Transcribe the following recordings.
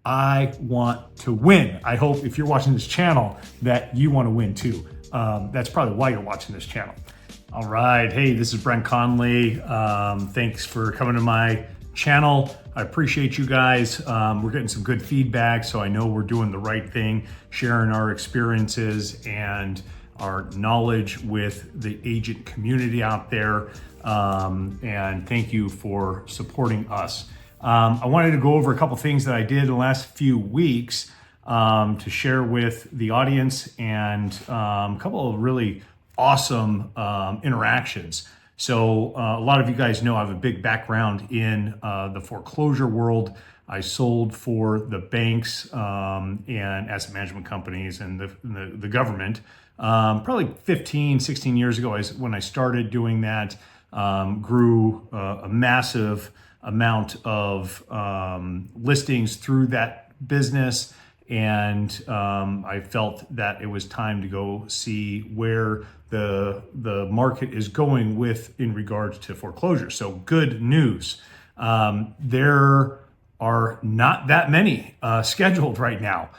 I want to win. I hope if you're watching this channel that you want to win too. That's probably why you're watching this channel. All right, hey, this is Brent Conley. Thanks for coming to my channel. I appreciate you guys. We're getting some good feedback, so I know we're doing the right thing, sharing our experiences and our knowledge with the agent community out there. And thank you for supporting us. I wanted to go over a couple things that I did in the last few weeks to share with the audience, and a couple of really awesome interactions. So a lot of you guys know I have a big background in the foreclosure world. I sold for the banks and asset management companies and the government. Probably 15, 16 years ago when I started doing that, grew a massive amount of listings through that business. And I felt that it was time to go see where the market is going in regards to foreclosure. So good news. There are not that many scheduled right now.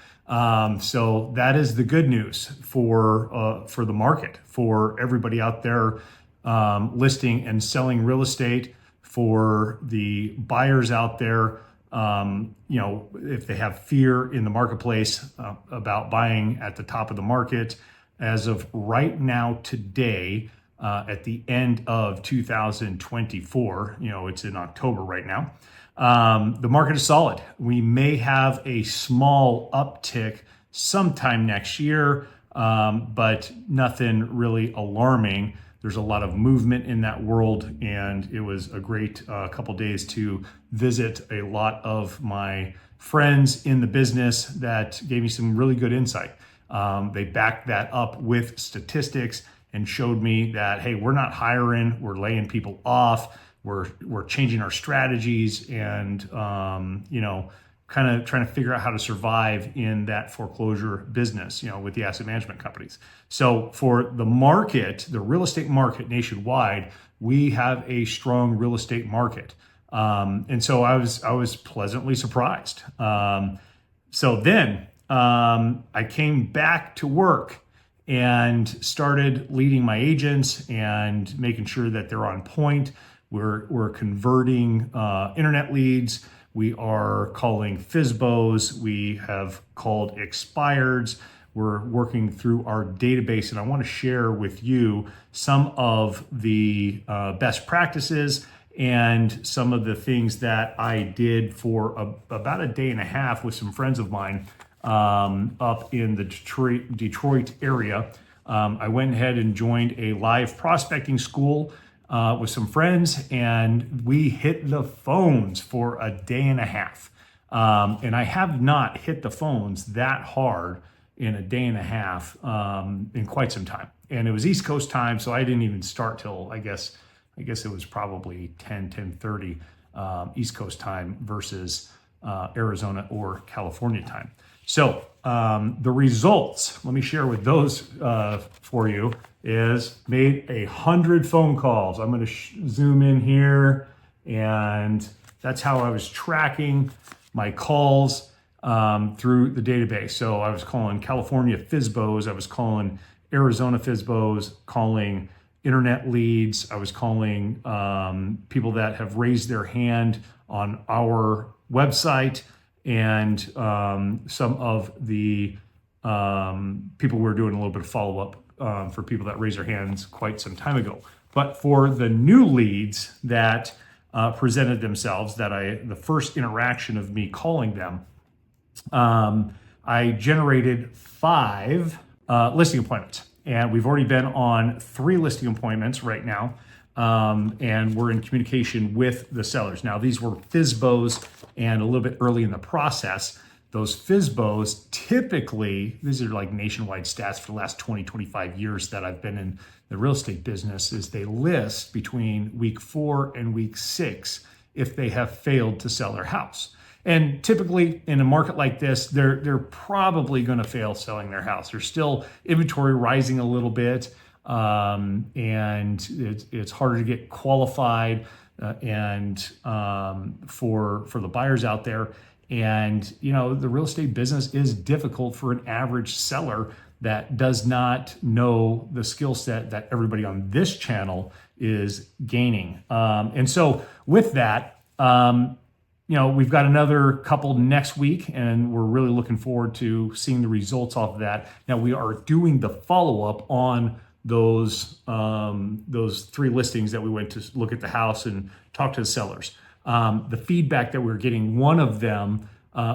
So that is the good news for the market, for everybody out there listing and selling real estate, for the buyers out there. If they have fear in the marketplace about buying at the top of the market, as of right now today, at the end of 2024, it's in October right now, the market is solid. We may have a small uptick sometime next year, but nothing really alarming. There's a lot of movement in that world, and it was a great couple days to visit a lot of my friends in the business that gave me some really good insight. They backed that up with statistics and showed me that, hey, we're not hiring, we're laying people off, we're changing our strategies, and kind of trying to figure out how to survive in that foreclosure business, with the asset management companies. So for the market, the real estate market nationwide, we have a strong real estate market. And so I was pleasantly surprised. So then I came back to work and started leading my agents and making sure that they're on point. We're converting internet leads. We are calling FSBOs. We have called expireds. We're working through our database, and I want to share with you some of the best practices and some of the things that I did for about a day and a half with some friends of mine up in the Detroit area. I went ahead and joined a live prospecting school with some friends, and we hit the phones for a day and a half. And I have not hit the phones that hard in a day and a half in quite some time. And it was East Coast time, so I didn't even start till, I guess it was probably 10:30 East Coast time versus Arizona or California time. So the results, let me share with those for you, is made 100 phone calls. I'm going to zoom in here, and that's how I was tracking my calls through the database. So I was calling California FSBOs, I was calling Arizona FSBOs, calling internet leads, I was calling people that have raised their hand on our website, and some of the people were doing a little bit of follow-up for people that raised their hands quite some time ago. But for the new leads that presented themselves, the first interaction of me calling them, I generated 5 listing appointments. And we've already been on 3 listing appointments right now. And we're in communication with the sellers. Now, these were FSBOs and a little bit early in the process. Those FSBOs, typically, these are like nationwide stats for the last 20, 25 years that I've been in the real estate business, is they list between week 4 and week 6 if they have failed to sell their house. And typically in a market like this, they're probably going to fail selling their house. There's still inventory rising a little bit, and it's harder to get qualified and for the buyers out there. And, the real estate business is difficult for an average seller that does not know the skill set that everybody on this channel is gaining. And so with that, we've got another couple next week, and we're really looking forward to seeing the results off of that. Now, we are doing the follow-up on those 3 listings that we went to look at the house and talk to the sellers. The feedback that we're getting, one of them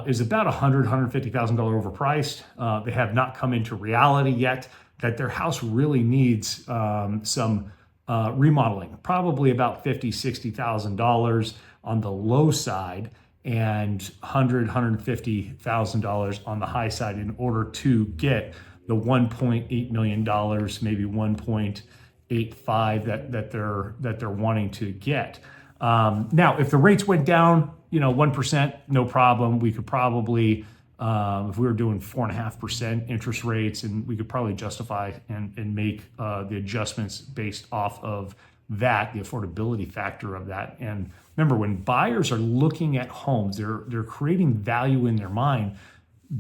is about $150,000 overpriced. They have not come into reality yet, that their house really needs some remodeling, probably about $50,000, $60,000 on the low side, and $150,000 on the high side in order to get the $1.8 million, maybe 1.85 that they're wanting to get. Now, if the rates went down, 1%, no problem. We could probably, if we were doing 4.5% interest rates, and we could probably justify and make the adjustments based off of that, the affordability factor of that. And remember, when buyers are looking at homes, they're creating value in their mind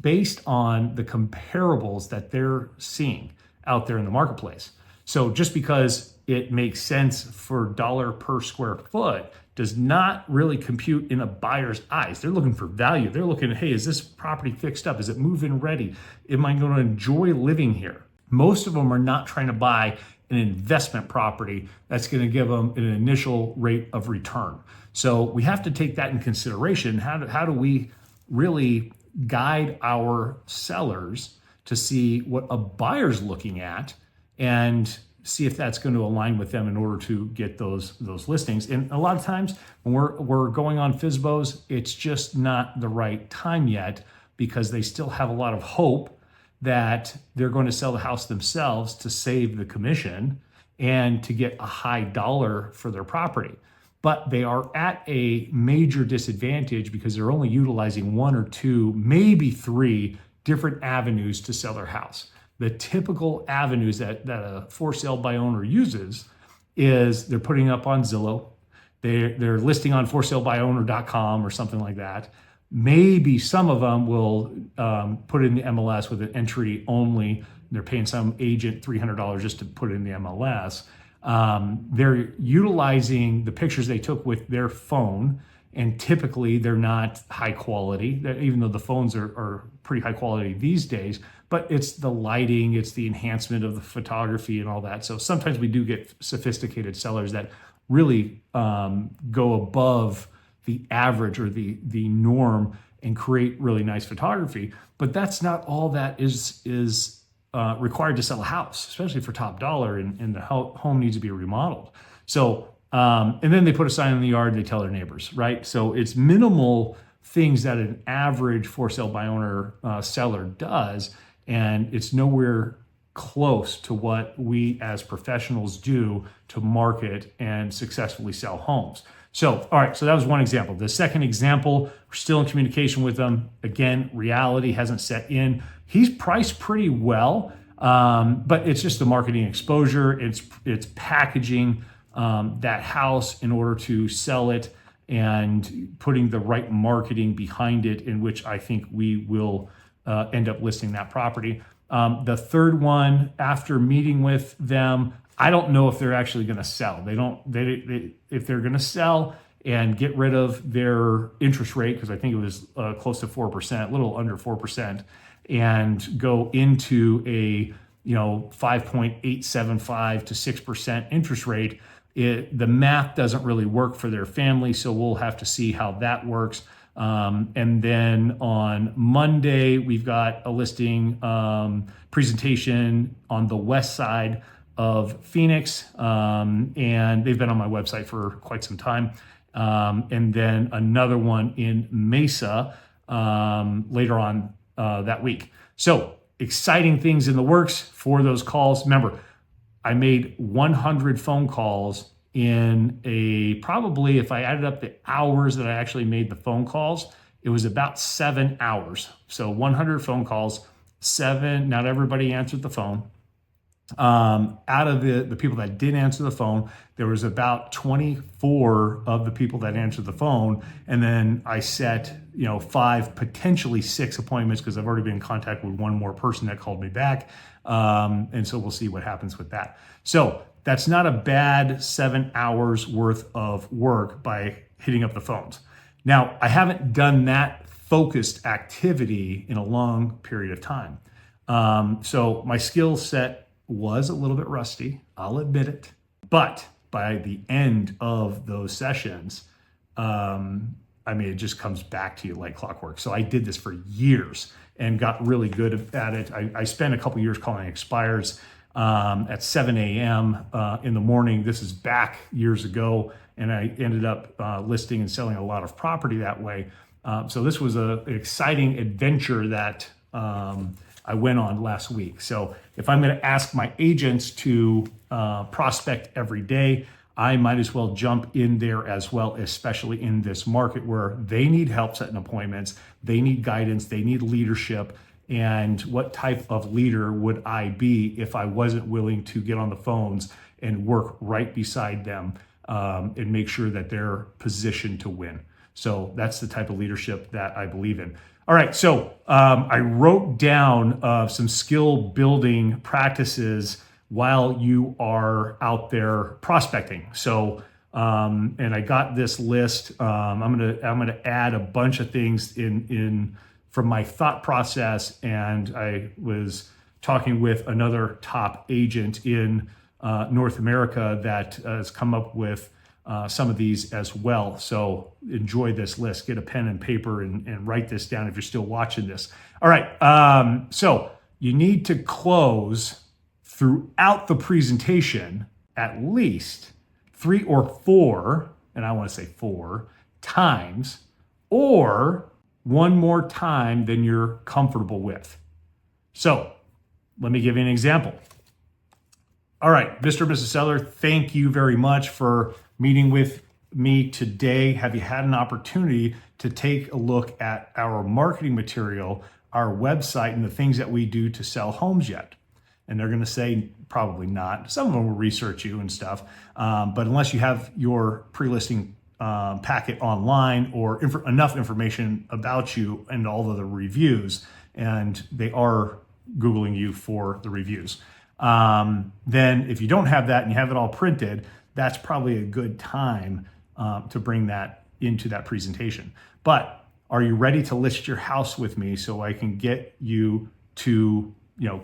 based on the comparables that they're seeing out there in the marketplace. So just because it makes sense for dollar per square foot does not really compute in a buyer's eyes. They're looking for value. They're looking at, hey, is this property fixed up? Is it move-in ready? Am I going to enjoy living here? Most of them are not trying to buy an investment property that's going to give them an initial rate of return. So we have to take that in consideration. How do we really guide our sellers to see what a buyer's looking at and see if that's going to align with them in order to get those listings? And a lot of times when we're going on FSBOs, it's just not the right time yet, because they still have a lot of hope that they're going to sell the house themselves to save the commission and to get a high dollar for their property. But they are at a major disadvantage because they're only utilizing 1 or 2, maybe 3 different avenues to sell their house. The typical avenues that a for sale by owner uses is they're putting up on Zillow, they're listing on forsalebyowner.com or something like that. Maybe some of them will put it in the MLS with an entry only. They're paying some agent $300 just to put it in the MLS. They're utilizing the pictures they took with their phone, and typically they're not high quality, even though the phones are pretty high quality these days. But it's the lighting, it's the enhancement of the photography and all that. So sometimes we do get sophisticated sellers that really go above the average or the norm and create really nice photography. But that's not all that is required to sell a house, especially for top dollar, and the home needs to be remodeled. So, and then they put a sign in the yard, they tell their neighbors, right? So it's minimal things that an average for sale by owner seller does, and it's nowhere close to what we as professionals do to market and successfully sell homes. So, all right, so that was one example. The second example, we're still in communication with them. Again, reality hasn't set in. He's priced pretty well, but it's just the marketing exposure. It's packaging that house in order to sell it and putting the right marketing behind it, in which I think we will end up listing that property. The third one, after meeting with them, I don't know if they're actually going to sell. If they're going to sell and get rid of their interest rate, because I think it was close to 4%, a little under 4%, and go into a 5.875 to 6% interest rate, the math doesn't really work for their family. So we'll have to see how that works. And then on Monday, we've got a listing presentation on the west side of Phoenix, and they've been on my website for quite some time. And then another one in Mesa later on that week. So exciting things in the works for those calls. Remember, I made 100 phone calls in probably, if I added up the hours that I actually made the phone calls, it was about 7 hours. So 100 phone calls, 7, not everybody answered the phone. Out of the people that did answer the phone, there was about 24 of the people that answered the phone. And then I set, 5, potentially 6 appointments because I've already been in contact with one more person that called me back. And so we'll see what happens with that. So that's not a bad 7 hours worth of work by hitting up the phones. Now, I haven't done that focused activity in a long period of time. So my skill set was a little bit rusty, I'll admit it. But by the end of those sessions, it just comes back to you like clockwork. So I did this for years and got really good at it. I spent a couple years calling expires at 7 a.m. In the morning. This is back years ago, and I ended up listing and selling a lot of property that way. So this was an exciting adventure that I went on last week. So if I'm going to ask my agents to prospect every day, I might as well jump in there as well, especially in this market where they need help setting appointments, they need guidance, they need leadership. And what type of leader would I be if I wasn't willing to get on the phones and work right beside them and make sure that they're positioned to win? So that's the type of leadership that I believe in. All right, so I wrote down some skill building practices while you are out there prospecting. So, and I got this list. I'm gonna add a bunch of things in from my thought process, and I was talking with another top agent in North America that has come up with some of these as well. So enjoy this list. Get a pen and paper and write this down if you're still watching this. All right. So you need to close throughout the presentation at least 3 or 4, and I want to say 4 times, or one more time than you're comfortable with. So let me give you an example. All right, Mr. and Mrs. Seller, thank you very much for meeting with me today. Have you had an opportunity to take a look at our marketing material, our website, and the things that we do to sell homes yet? And they're going to say probably not. Some of them will research you and stuff. But unless you have your pre-listing packet online or enough information about you and all of the reviews, and they are Googling you for the reviews, then if you don't have that and you have it all printed, that's probably a good time to bring that into that presentation. But are you ready to list your house with me so I can get you to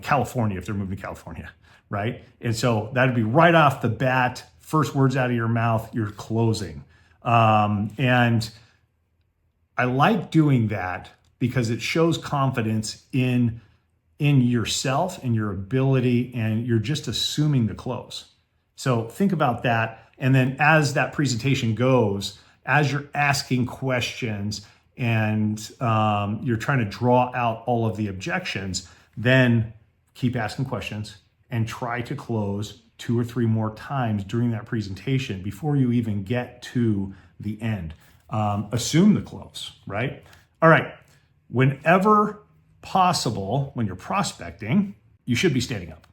California if they're moving to California, right? And so that'd be right off the bat, first words out of your mouth, you're closing. And I like doing that because it shows confidence in yourself and your ability, and you're just assuming the close. So think about that. And then as that presentation goes, as you're asking questions and you're trying to draw out all of the objections, then keep asking questions and try to close 2 or 3 more times during that presentation before you even get to the end. Assume the close, right? All right. Whenever possible, when you're prospecting, you should be standing up.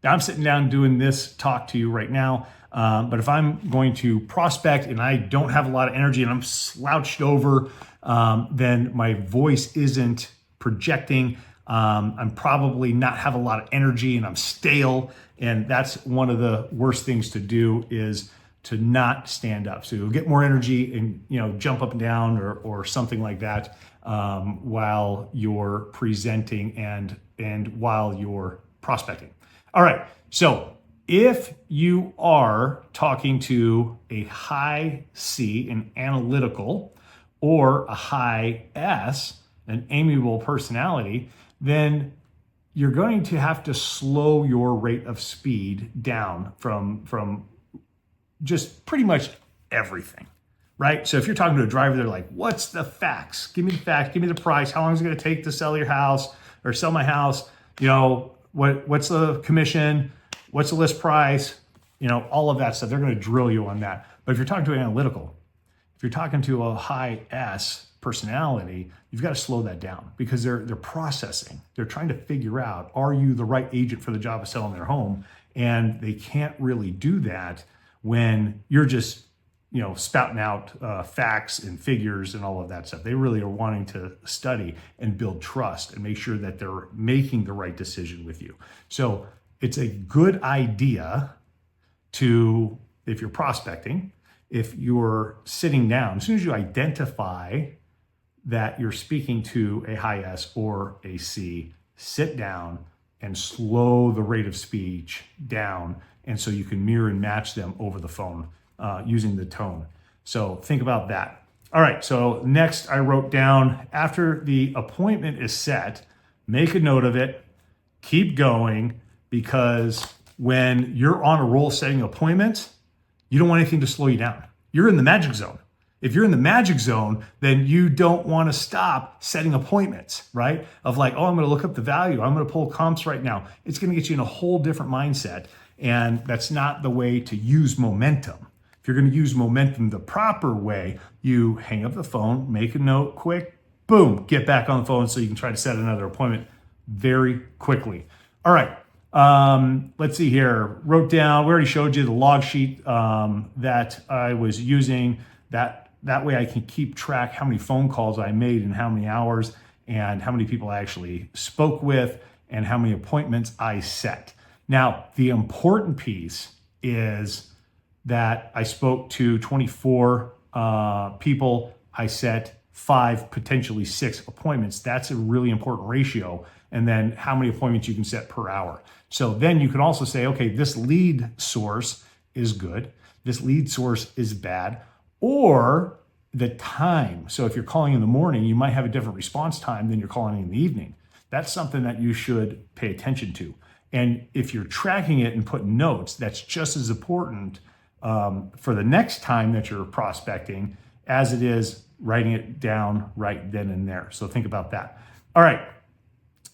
Now, I'm sitting down doing this talk to you right now, but if I'm going to prospect and I don't have a lot of energy and I'm slouched over, then my voice isn't projecting. I'm probably not have a lot of energy and I'm stale. And that's one of the worst things to do, is to not stand up. So you'll get more energy and jump up and down or something like that while you're presenting and while you're prospecting. All right. So if you are talking to a high C, an analytical, or a high S, an amiable personality, then you're going to have to slow your rate of speed down from just pretty much everything, right? So if you're talking to a driver, they're like, what's the facts? Give me the facts, give me the price. How long is it going to take to sell your house or sell my house? What's the commission? What's the list price? All of that stuff. They're going to drill you on that. But if you're talking to an analytical, if you're talking to a high S personality, you've got to slow that down because they're processing. They're trying to figure out, are you the right agent for the job of selling their home? And they can't really do that when you're just, spouting out facts and figures and all of that stuff. They really are wanting to study and build trust and make sure that they're making the right decision with you. So it's a good idea to, if you're prospecting, if you're sitting down, as soon as you identify that you're speaking to a high S or a C, sit down and slow the rate of speech down. And so you can mirror and match them over the phone using the tone. So think about that. All right, so next I wrote down, after the appointment is set, make a note of it, keep going, because when you're on a roll setting appointments, you don't want anything to slow you down. You're in the magic zone. If you're in the magic zone, then you don't want to stop setting appointments, right? Of like, oh, I'm going to look up the value. I'm going to pull comps right now. It's going to get you in a whole different mindset. And that's not the way to use momentum. If you're going to use momentum the proper way, you hang up the phone, make a note quick, boom, get back on the phone so you can try to set another appointment very quickly. All right. Let's see here. Wrote down, we already showed you the log sheet that I was using. That way I can keep track how many phone calls I made in how many hours and how many people I actually spoke with and how many appointments I set. Now, the important piece is that I spoke to 24 people. I set 5, potentially 6 appointments. That's a really important ratio. And then how many appointments you can set per hour. So then you can also say, okay, this lead source is good. This lead source is bad. Or the time. So if you're calling in the morning, you might have a different response time than you're calling in the evening. That's something that you should pay attention to. And if you're tracking it and putting notes, that's just as important for the next time that you're prospecting as it is writing it down right then and there. So think about that. All right.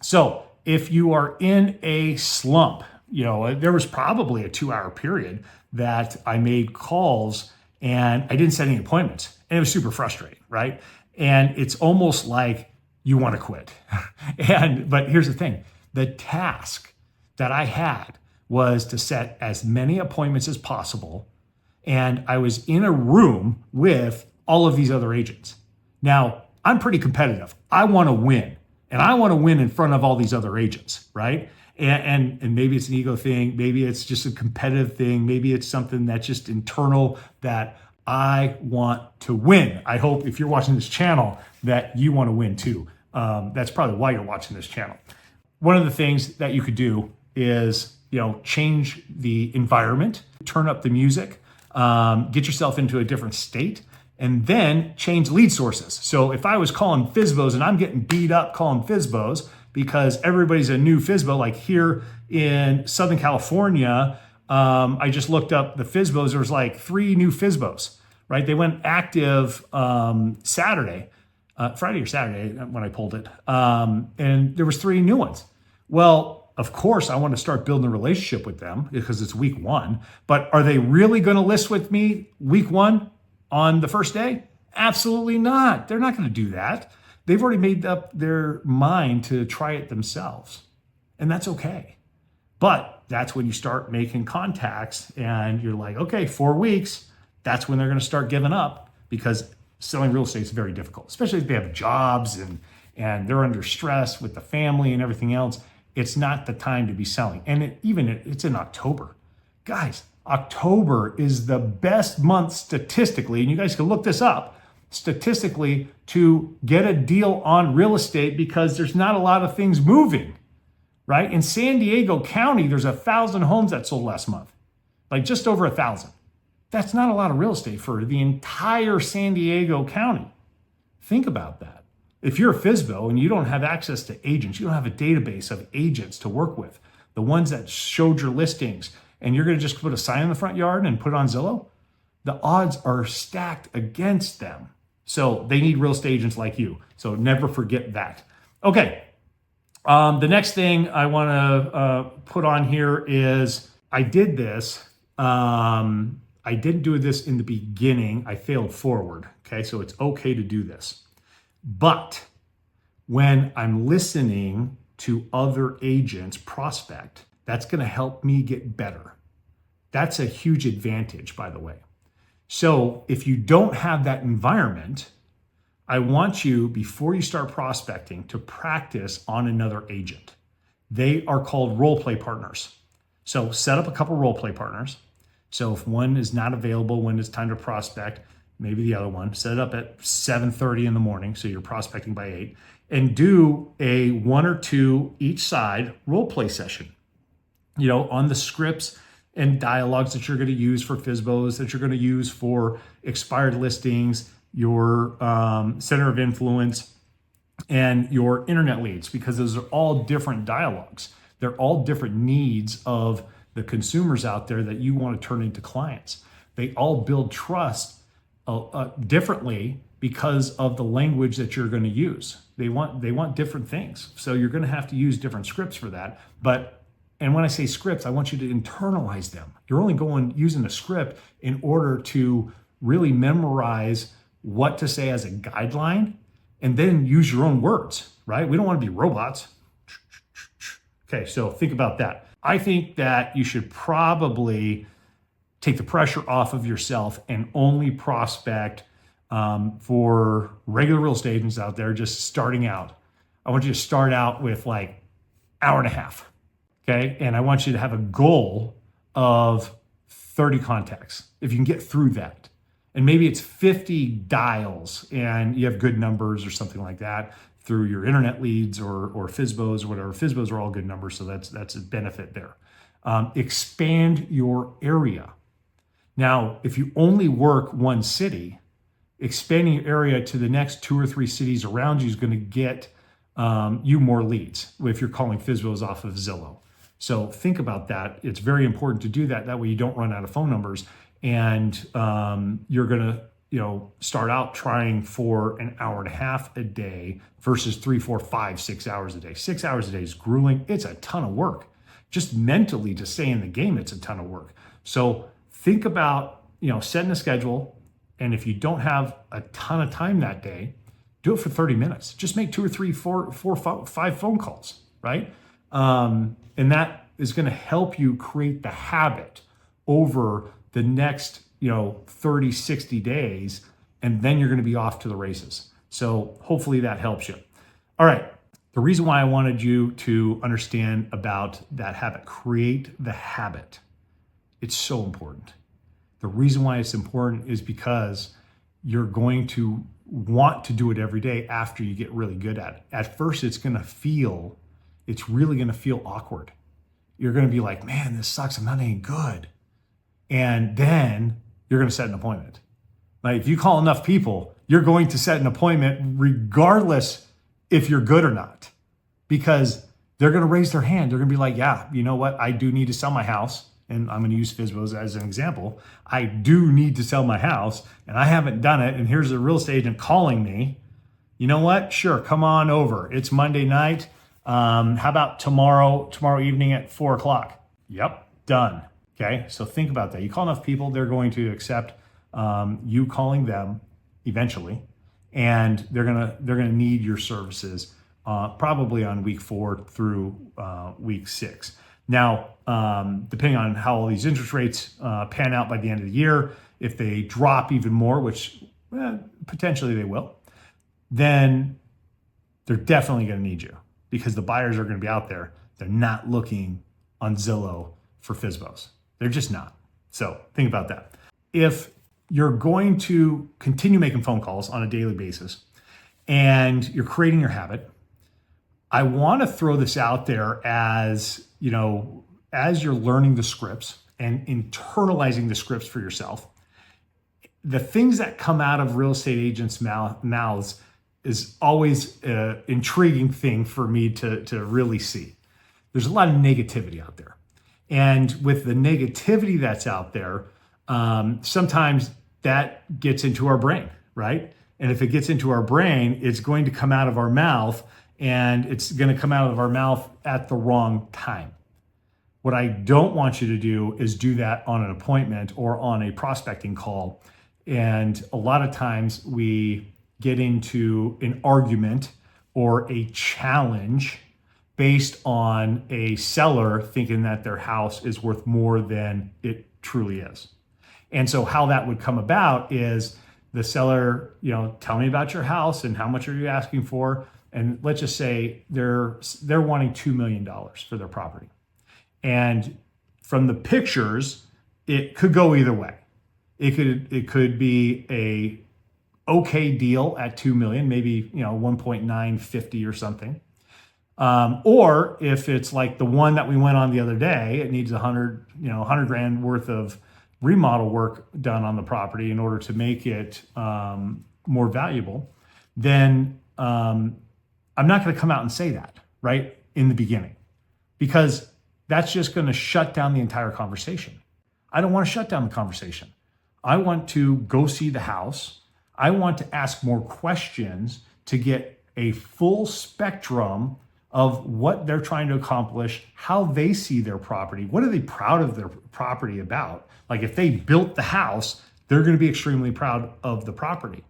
So if you are in a slump, there was probably a 2-hour period that I made calls and I didn't set any appointments, and it was super frustrating, right? And it's almost like you want to quit. But here's the thing. The task that I had was to set as many appointments as possible. And I was in a room with all of these other agents. Now, I'm pretty competitive. I want to win. And I want to win in front of all these other agents, right? And maybe it's an ego thing. Maybe it's just a competitive thing. Maybe it's something that's just internal that I want to win. I hope if you're watching this channel that you want to win too. That's probably why you're watching this channel. One of the things that you could do is, change the environment, turn up the music, get yourself into a different state, and then change lead sources. So if I was calling FSBOs and I'm getting beat up calling FSBOs because everybody's a new FSBO, like here in Southern California, I just looked up the FSBOs. There was like 3 new FSBOs, right? They went active Friday or Saturday when I pulled it. And there was 3 new ones. Well, of course, I want to start building a relationship with them because it's week 1. But are they really going to list with me week 1 on the first day? Absolutely not. They're not going to do that. They've already made up their mind to try it themselves. And that's okay. But that's when you start making contacts and you're like, okay, 4 weeks, that's when they're going to start giving up, because selling real estate is very difficult, especially if they have jobs and they're under stress with the family and everything else. It's not the time to be selling. And it's in October. Guys, October is the best month statistically, and you guys can look this up, statistically, to get a deal on real estate because there's not a lot of things moving, right? In San Diego County, there's 1,000 homes that sold last month, like just over 1,000. That's not a lot of real estate for the entire San Diego County. Think about that. If you're a FSBO and you don't have access to agents, you don't have a database of agents to work with, the ones that showed your listings, and you're going to just put a sign in the front yard and put it on Zillow, the odds are stacked against them. So they need real estate agents like you. So never forget that. Okay. The next thing I want to put on here is I did this. I didn't do this in the beginning. I failed forward. Okay. So it's okay to do this. But when I'm listening to other agents prospect, That's going to help me get better. That's a huge advantage, by the way. So if you don't have that environment, I want you, before you start prospecting, to practice on another agent. They are called role play partners. So set up a couple role play partners. So if one is not available when it's time to prospect, maybe the other one, set it up at 7:30 in the morning, so you're prospecting by 8, and do a 1 or 2 each side role play session, on the scripts and dialogues that you're going to use for FSBOs, that you're going to use for expired listings, your center of influence, and your internet leads, because those are all different dialogues. They're all different needs of the consumers out there that you want to turn into clients. They all build trust differently because of the language that you're going to use. They want different things. So you're going to have to use different scripts for that. And when I say scripts, I want you to internalize them. You're only using a script in order to really memorize what to say as a guideline, and then use your own words, right? We don't want to be robots. Okay, so think about that. I think that you should probably take the pressure off of yourself and only prospect for regular real estate agents out there just starting out. I want you to start out with like hour and a half, okay? And I want you to have a goal of 30 contacts, if you can get through that. And maybe it's 50 dials and you have good numbers or something like that through your internet leads or FSBOs or whatever. FSBOs are all good numbers, so that's a benefit there. Expand your area. Now, if you only work one city, expanding your area to the next 2 or 3 cities around you is going to get you more leads if you're calling FSBOs off of Zillow. So think about that. It's very important to do that. That way you don't run out of phone numbers, and you're going to start out trying for an hour and a half a day versus 3, 4, 5, 6 hours a day. 6 hours a day is grueling. It's a ton of work. Just mentally to stay in the game, it's a ton of work. So think about, setting a schedule. And if you don't have a ton of time that day, do it for 30 minutes. Just make 2 or 3, 4, 5 phone calls, right? And that is going to help you create the habit over the next, 30, 60 days. And then you're going to be off to the races. So hopefully that helps you. All right. The reason why I wanted you to understand about that habit, create the habit. It's so important. The reason why it's important is because you're going to want to do it every day after you get really good at it. At first, it's really going to feel awkward. You're going to be like, man, this sucks. I'm not any good. And then you're going to set an appointment. Like, if you call enough people, you're going to set an appointment regardless if you're good or not, because they're going to raise their hand. They're going to be like, yeah, you know what? I do need to sell my house. And I'm going to use FSBOs as an example. I do need to sell my house and I haven't done it. And here's a real estate agent calling me. You know what? Sure. Come on over. It's Monday night. How about tomorrow evening at 4:00? Yep. Done. Okay. So think about that. You call enough people, they're going to accept you calling them eventually. And they're going to need your services probably on week 4 through week 6. Now, depending on how all these interest rates pan out by the end of the year, if they drop even more, which potentially they will, then they're definitely going to need you, because the buyers are going to be out there. They're not looking on Zillow for FSBOs. They're just not. So think about that. If you're going to continue making phone calls on a daily basis and you're creating your habit, I want to throw this out there as, as you're learning the scripts and internalizing the scripts for yourself. The things that come out of real estate agents' mouths is always an intriguing thing for me to really see. There's a lot of negativity out there. And with the negativity that's out there, sometimes that gets into our brain, right? And if it gets into our brain, it's going to come out of our mouth, and it's going to come out of our mouth at the wrong time. What I don't want you to do is do that on an appointment or on a prospecting call. And a lot of times we get into an argument or a challenge based on a seller thinking that their house is worth more than it truly is. And so how that would come about is the seller, tell me about your house and how much are you asking for? And let's just say they're wanting $2 million for their property. And from the pictures, it could go either way. It could be a okay deal at 2 million, maybe 1.950 or something. Or if it's like the one that we went on the other day, it needs 100 grand worth of remodel work done on the property in order to make it more valuable, then I'm not going to come out and say that right in the beginning, because that's just going to shut down the entire conversation. I don't want to shut down the conversation. I want to go see the house. I want to ask more questions to get a full spectrum of what they're trying to accomplish, how they see their property, what are they proud of their property about? Like if they built the house, they're going to be extremely proud of the property.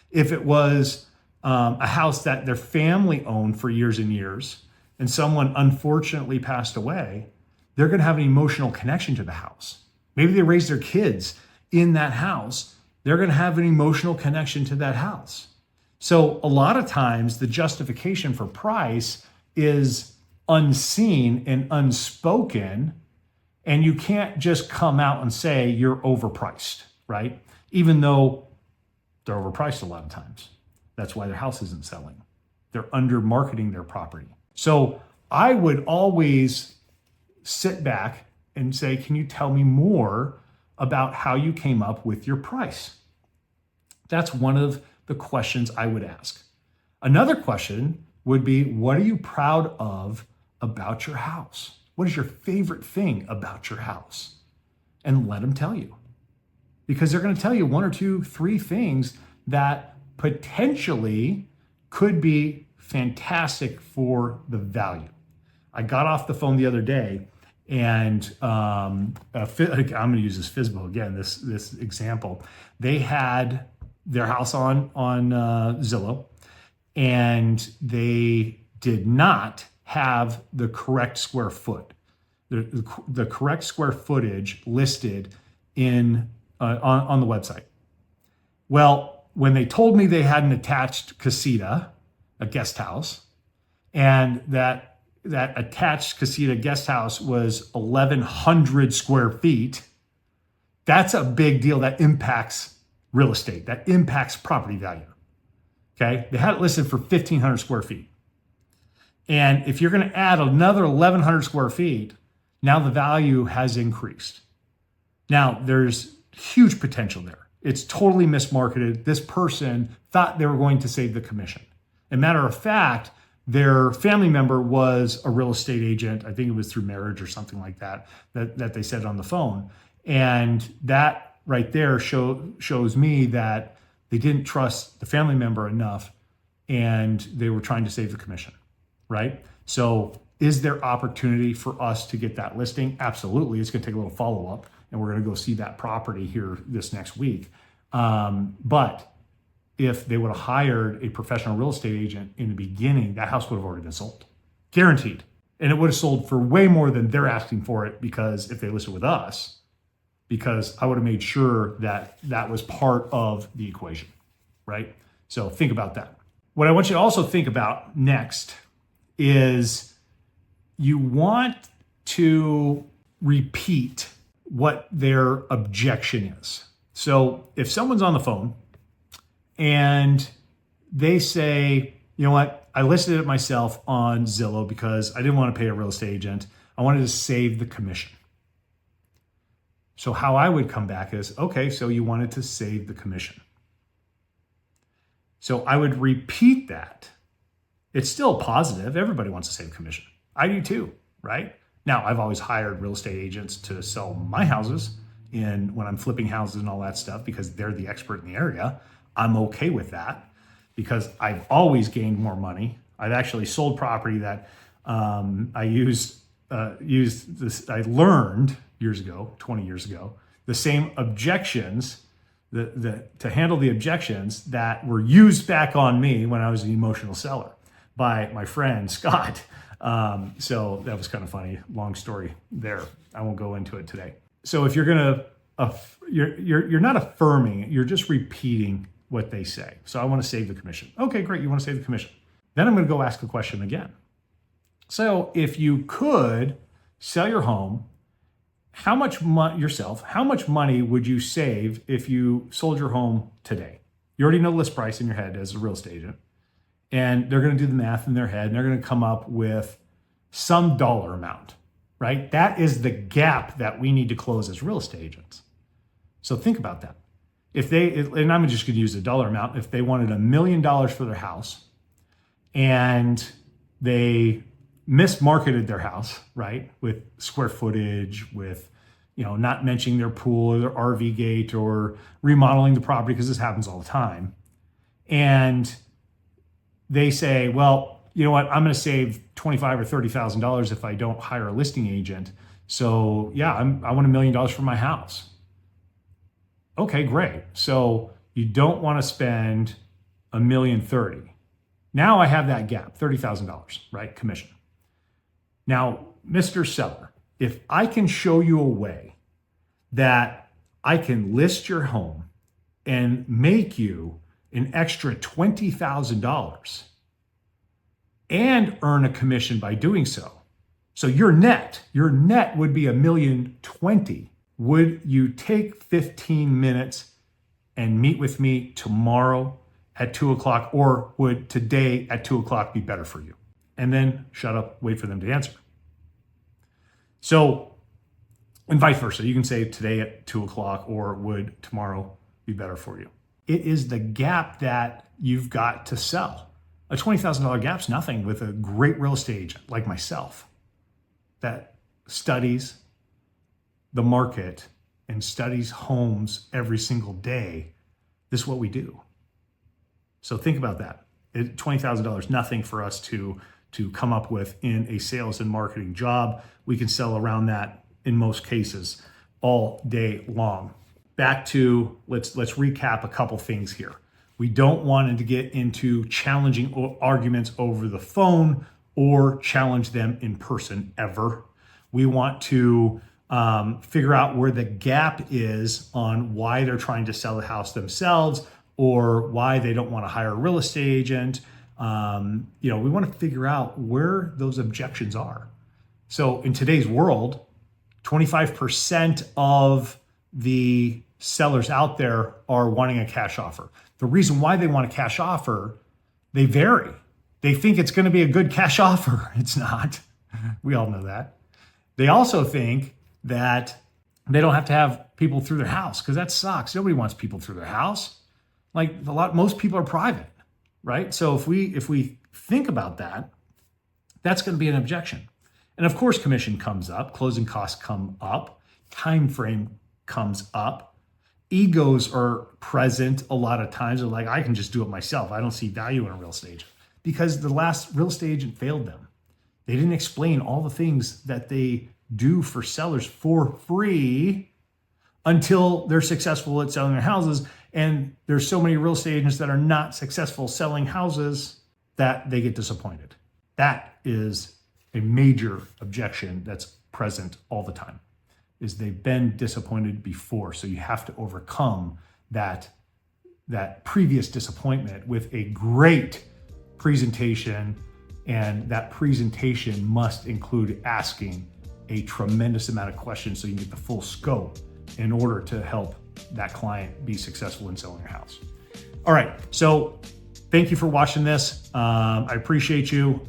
If it was a house that their family owned for years and years, and someone unfortunately passed away, they're going to have an emotional connection to the house. Maybe they raised their kids in that house. They're going to have an emotional connection to that house. So a lot of times the justification for price is unseen and unspoken, and you can't just come out and say you're overpriced, right? Even though they're overpriced a lot of times. That's why their house isn't selling. They're under marketing their property. So I would always sit back and say, can you tell me more about how you came up with your price? That's one of the questions I would ask. Another question would be, what are you proud of about your house? What is your favorite thing about your house? And let them tell you. Because they're going to tell you 1 or 2, 3 things that potentially could be fantastic for the value. I got off the phone the other day, and I'm going to use this FSBO again, this example. They had their house on Zillow, and they did not have the correct square foot, the correct square footage listed on the website. Well, when they told me they had an attached casita, a guest house, and that attached casita guest house was 1,100 square feet, that's a big deal that impacts real estate, that impacts property value. Okay, they had it listed for 1,500 square feet. And if you're going to add another 1,100 square feet, now the value has increased. Now, there's huge potential there. It's totally mismarketed. This person thought they were going to save the commission. As a matter of fact, their family member was a real estate agent. I think it was through marriage or something like that they said on the phone. And that right there shows me that they didn't trust the family member enough, and they were trying to save the commission, right? So is there opportunity for us to get that listing? Absolutely. It's going to take a little follow-up, and we're going to go see that property here this next week. But if they would have hired a professional real estate agent in the beginning, that house would have already been sold. Guaranteed. And it would have sold for way more than they're asking for it, because if they listed with us, because I would have made sure that that was part of the equation, right? So think about that. What I want you to also think about next is you want to repeat what their objection is. So if someone's on the phone and they say, you know what, I listed it myself on Zillow because I didn't want to pay a real estate agent. I wanted to save the commission. So how I would come back is, okay, so you wanted to save the commission. So I would repeat that. It's still positive. Everybody wants to save commission. I do too, right? Now, I've always hired real estate agents to sell my houses when I'm flipping houses and all that stuff, because they're the expert in the area. I'm okay with that because I've always gained more money. I've actually sold property that I used this. I learned years ago, 20 years ago, the same objections to handle the objections that were used back on me when I was an emotional seller by my friend Scott. So that was kind of funny. Long story there. I won't go into it today. So if you're gonna, you're not affirming, you're just repeating what they say. So I want to save the commission. Okay, great. You want to save the commission. Then I'm going to go ask a question again. So if you could sell your home, how much money would you save if you sold your home today? You already know the list price in your head as a real estate agent, and they're going to do the math in their head, and they're going to come up with some dollar amount, right? That is the gap that we need to close as real estate agents. So think about that. And I'm just going to use the dollar amount. If they wanted $1 million for their house and they mismarketed their house, right? With square footage, with, not mentioning their pool or their RV gate or remodeling the property, because this happens all the time. And they say, well, you know what? I'm going to save $25,000 or $30,000 if I don't hire a listing agent. So yeah, I want $1 million for my house. Okay, great. So you don't want to spend $1.030 million. Now I have that gap, $30,000, right? Commission. Now, Mr. Seller, if I can show you a way that I can list your home and make you an extra $20,000 and earn a commission by doing so. So your net would be $1.020 million. Would you take 15 minutes and meet with me tomorrow at 2:00, or would today at 2:00 be better for you? And then shut up, wait for them to answer. So, and vice versa. You can say today at 2:00, or would tomorrow be better for you? It is the gap that you've got to sell. A $20,000 gap's nothing with a great real estate agent like myself that studies the market and studies homes every single day. This is what we do. So think about that. $20,000, nothing for us to come up with in a sales and marketing job. We can sell around that in most cases all day long. Back to, let's recap a couple things here. We don't want to get into challenging arguments over the phone or challenge them in person ever. We want to figure out where the gap is on why they're trying to sell the house themselves or why they don't want to hire a real estate agent. We want to figure out where those objections are. So in today's world, 25% of the sellers out there are wanting a cash offer. The reason why they want a cash offer, they vary. They think it's going to be a good cash offer. It's not. We all know that. They also think that they don't have to have people through their house, because that sucks. Nobody wants people through their house. Most people are private, right? So if we think about that, that's going to be an objection. And of course, commission comes up, closing costs come up, time frame comes up, egos are present a lot of times. They're like, I can just do it myself. I don't see value in a real estate agent, because the last real estate agent failed them. They didn't explain all the things that they do for sellers for free until they're successful at selling their houses. And there's so many real estate agents that are not successful selling houses that they get disappointed. That is a major objection that's present all the time, is they've been disappointed before. So you have to overcome that previous disappointment with a great presentation. And that presentation must include asking a tremendous amount of questions so you can get the full scope in order to help that client be successful in selling your house. All right, so thank you for watching this. I appreciate you.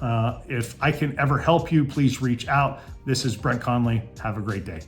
If I can ever help you, please reach out. This is Brent Conley. Have a great day.